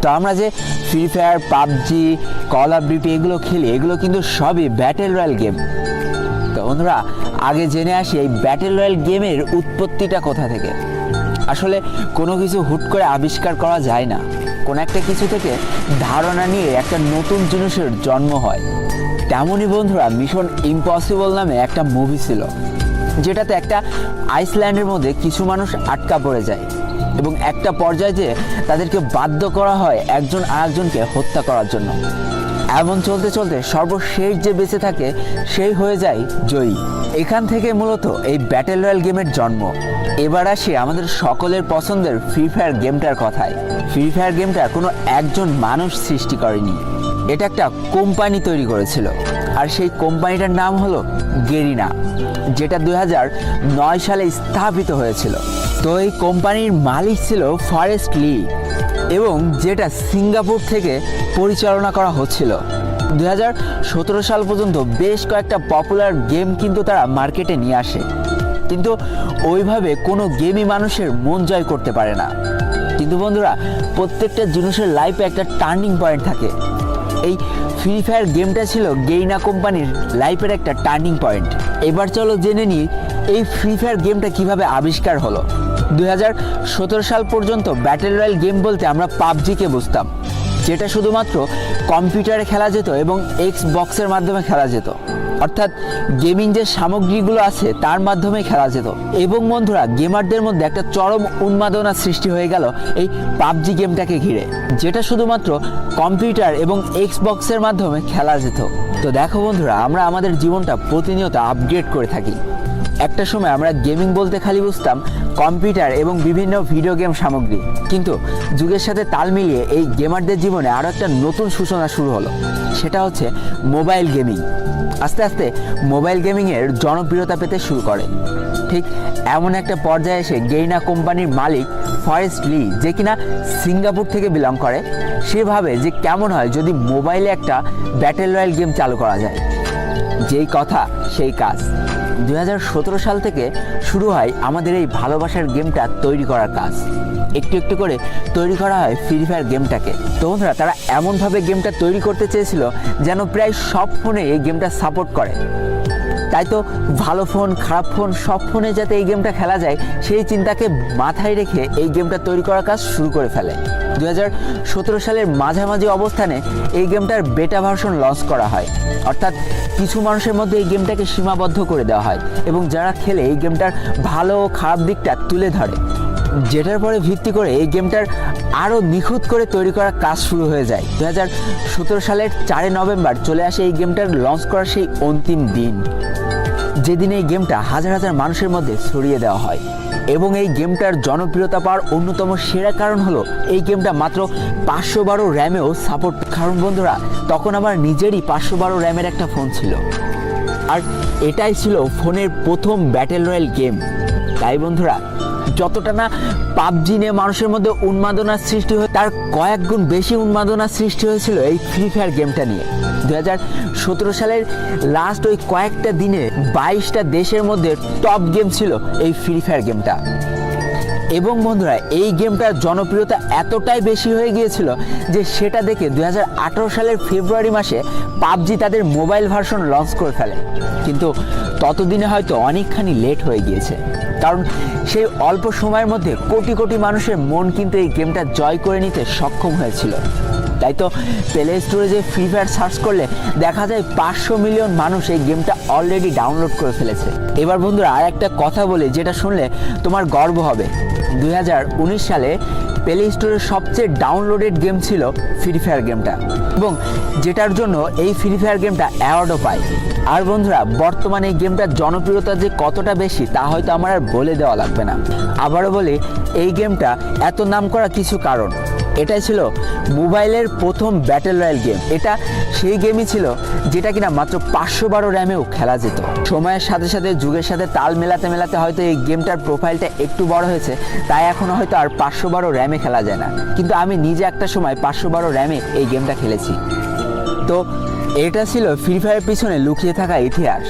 তো আমরা যে free fire, PUBG, call of duty এগুলো খেলি, এগুলো কিন্তু সবই ব্যাটেল রয়্যাল গেম। তো বন্ধুরা, আগে জেনে আসি এই ব্যাটেল রয়্যাল গেমের উৎপত্তিটা কোথা থেকে। আসলে কোনো কিছু হুট করে আবিষ্কার করা যায় না, কোনো একটা কিছু থেকে ধারণা নিয়ে একটা নতুন জিনিসের জন্ম হয়। তেমনই বন্ধুরা, মিশন ইম্পসিবল নামে একটা মুভি ছিল, যেটাতে একটা আইসল্যান্ডের মধ্যে কিছু মানুষ আটকা পড়ে যায় এবং একটা পর্যায়ে যে তাদেরকে বাধ্য করা হয় একজন আরেকজনকে হত্যা করার জন্য। এমন চলতে চলতে সর্বশেষ যে বেঁচে থাকে সেই হয়ে যায় জয়ী। এখান থেকে মূলত এই ব্যাটেল রয়্যাল গেমের জন্ম। এবার আসি আমাদের সকলের পছন্দের ফ্রি ফায়ার গেমটার কথায়। ফ্রি ফায়ার গেমটা কোনো একজন মানুষ সৃষ্টি করেনি, এটা একটা কোম্পানি তৈরি করেছিল, আর সেই কোম্পানিটার নাম হলো গেরিনা, যেটা 2009 সালে স্থাপিত হয়েছিল। তো এই কোম্পানির মালিক ছিল ফরেস্ট লি, এবং যেটা সিঙ্গাপুর থেকে পরিচালনা করা হচ্ছিল। 2017 সাল পর্যন্ত বেশ কয়েকটা পপুলার গেম কিন্তু তারা মার্কেটে নিয়ে আসে, কিন্তু ওইভাবে কোনো গেমই মানুষের মন জয় করতে পারে না। কিন্তু বন্ধুরা, প্রত্যেকটা জিনিসের লাইফে একটা টার্নিং পয়েন্ট থাকে। এই ফ্রি ফায়ার গেমটা ছিল গেরিনা কোম্পানির লাইফের একটা টার্নিং পয়েন্ট। এবার চলো জেনে নিই এই ফ্রি ফায়ার গেমটা কিভাবে আবিষ্কার হলো। 2017 সাল পর্যন্ত ব্যাটেল রয়্যাল গেম বলতে আমরা পাবজিকে বুঝতাম, যেটা শুধুমাত্র কম্পিউটারে খেলা যেত এবং এক্সবক্সের মাধ্যমে খেলা যেত, অর্থাৎ গেমিং যে সামগ্রীগুলো আছে তার মাধ্যমে খেলা যেত। এবং বন্ধুরা, গেমারদের মধ্যে একটা চরম উন্মাদনা সৃষ্টি হয়ে গেল এই পাবজি গেমটাকে ঘিরে, যেটা শুধুমাত্র কম্পিউটার এবং এক্সবক্সের মাধ্যমে খেলা যেত। তো দেখো বন্ধুরা, আমরা আমাদের জীবনটা প্রতিনিয়ত আপগ্রেড করে থাকি। একটা সময় আমরা গেমিং বলতে খালি বুঝতাম কম্পিউটার এবং বিভিন্ন ভিডিও গেম সামগ্রী, কিন্তু যুগের সাথে তাল মিলিয়ে এই গেমারদের জীবনে আরও একটা নতুন সূচনা শুরু হলো, সেটা হচ্ছে মোবাইল গেমিং। আস্তে আস্তে মোবাইল গেমিংয়ের জনপ্রিয়তা পেতে শুরু করে। ঠিক এমন একটা পর্যায়ে এসে গেরিনা কোম্পানির মালিক ফরেস্ট লি, যে কিনা সিঙ্গাপুর থেকে বিলং করে, সে ভাবে যে কেমন হয় যদি মোবাইলে একটা ব্যাটেল রয়্যাল গেম চালু করা যায়। যেই কথা সেই কাজ। 2017 সাল থেকে শুরু হয় আমাদের এই ভালোবাসার গেমটা তৈরি করার কাজ। একটু একটু করে তৈরি করা হয় ফ্রি ফায়ার গেমটাকে। তো বন্ধুরা, তারা এমনভাবে গেমটা তৈরি করতে চেয়েছিল যেন প্রায় সব ফোনে এই গেমটা সাপোর্ট করে। তাই তো ভালো ফোন, খারাপ ফোন, সব ফোনে যাতে এই গেমটা খেলা যায় সেই চিন্তাকে মাথায় রেখে এই গেমটা তৈরি করার কাজ শুরু করে ফেলে। 2017 সালের মাঝামাঝি অবস্থানে এই গেমটার বেটা ভার্সন লঞ্চ করা হয়, অর্থাৎ কিছু মানুষের মধ্যে এই গেমটাকে সীমাবদ্ধ করে দেওয়া হয় এবং যারা খেলে এই গেমটার ভালো ও খারাপ দিকটা তুলে ধরে, যেটার পরে ভিত্তি করে এই গেমটার আরও নিখুঁত করে তৈরি করার কাজ শুরু হয়ে যায়। 2017 সালের 4 নভেম্বর চলে আসে এই গেমটার লঞ্চ করার সেই অন্তিম দিন, যেদিন এই গেমটা হাজার হাজার মানুষের মধ্যে ছড়িয়ে দেওয়া হয়। এবং এই গেমটার জনপ্রিয়তা পাওয়ার অন্যতম সেরা কারণ হলো এই গেমটা মাত্র 512 র্যামেও সাপোর্ট। কারণ বন্ধুরা, তখন আমার নিজেরই 512 র্যামের একটা ফোন ছিল, আর এটাই ছিল ফোনের প্রথম ব্যাটেল রয়্যাল গেম। তাই বন্ধুরা, যতটা না পাবজি নিয়ে মানুষের মধ্যে উন্মাদনার সৃষ্টি হয়, তার কয়েক গুণ বেশি উন্মাদনার সৃষ্টি হয়েছিল এই ফ্রি ফায়ার গেমটা নিয়ে। 2017 সালের লাস্ট ওই কয়েকটা দিনে 22টা দেশের মধ্যে টপ গেম ছিল এই ফ্রি ফায়ার গেমটা। এবং বন্ধুরা, এই গেমটার জনপ্রিয়তা এতটাই বেশি হয়ে গিয়েছিল যে সেটা দেখে 2018 সালের ফেব্রুয়ারি মাসে পাবজি তাদের মোবাইল ভার্সন লঞ্চ করে ফেলে। কিন্তু ততদিনে হয়তো অনেকখানি লেট হয়ে গিয়েছে, কারণ সেই অল্প সময়ের মধ্যে কোটি কোটি মানুষের মন কিন্তু এই গেমটা জয় করে নিতে সক্ষম হয়েছিল। তাই তো প্লে স্টোরে যে ফ্রি ফায়ার সার্চ করলে দেখা যায় 500 মিলিয়ন মানুষ এই গেমটা অলরেডি ডাউনলোড করে ফেলেছে। এবার বন্ধুরা, আর একটা কথা বলি যেটা শুনলে তোমার গর্ব হবে। 2019 সালে প্লে স্টোরের সবচেয়ে ডাউনলোডেড গেম ছিল ফ্রি ফায়ার গেমটা, এবং যেটার জন্য এই ফ্রি ফায়ার গেমটা অ্যাওয়ার্ডও পায়। আর বন্ধুরা, বর্তমানে এই গেমটার জনপ্রিয়তা যে কতটা বেশি তা হয়তো আমার আর বলে দেওয়া লাগবে না। আবারও বলি, এই গেমটা এত নাম করা কিছু কারণ। এটাই ছিল মোবাইলের প্রথম ব্যাটেল রয়্যাল গেম। এটা সেই গেমই ছিল যেটা কিনা মাত্র 512 র্যামেও খেলা যেত। সময়ের সাথে সাথে, যুগের সাথে তাল মেলাতে মেলাতে হয়তো এই গেমটার প্রোফাইলটা একটু বড় হয়েছে, তাই এখনও হয়তো আর 512 র্যামে খেলা যায় না। কিন্তু আমি নিজে একটা সময় 512 র্যামে এই গেমটা খেলেছি। তো এটা ছিল ফ্রি ফায়ারের পিছনে লুকিয়ে থাকা ইতিহাস।